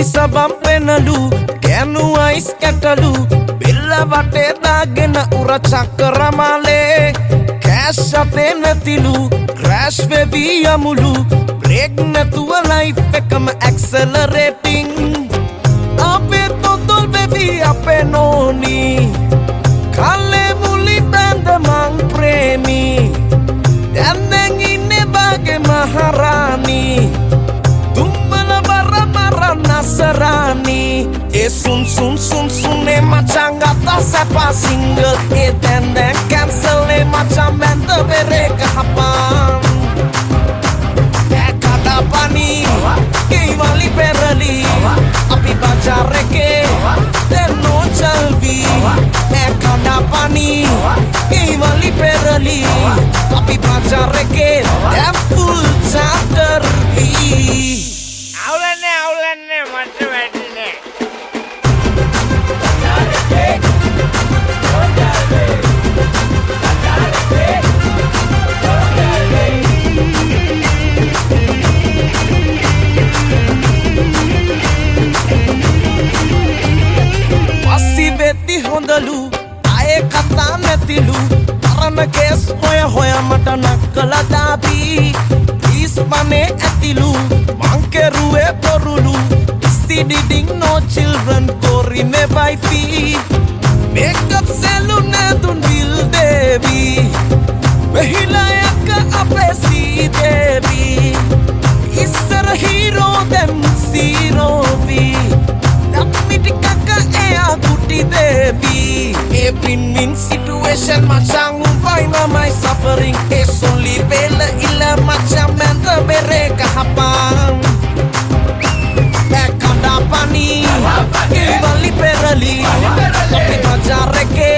සබම් පෙනලු කැනු ice කැටලු බෙල්ල වටේ දාගෙන උර චක්‍රමාලේ කෑෂ් අතේ නැතිලු ක්‍රෑෂ් වෙවි යමුලු බ්‍රේක් නැතුව ලයිෆ් එකම ඇක්සලරේටිං අපේ තොතොල් වෙවි අපේ නෝනි කල්ලේ මුලි බැඳ මං ප්‍රේමී දැන් ඉන්නේ බාගේ මහරානි Nasarani sun sun sun sun macam gata sepa single dan cancel macam benda bereka hapan kada pani kei wali perali api bajar reke dan no chalvi kada pani kei wali perali api bajar reke dan full chapter අවුලන්නේ මට වැටුනේ පස්සි වෙද්දි හොඳලු ආයේ කතා නැතිලු තරණ case හොය මට නක්කල දාපී ඉස්මනේ ඇතිලු මං කෙරුවේ බොරුලු Ding no children kori me wifey makeup salon natun bil devi behila yakka apesi devi isar hero dem zero vi napmiti kaka ea guti devi a win-win situation macam umpai my suffering is only bela illa macam menta bereka hapang pani, kembali perali, tapi bajar reke.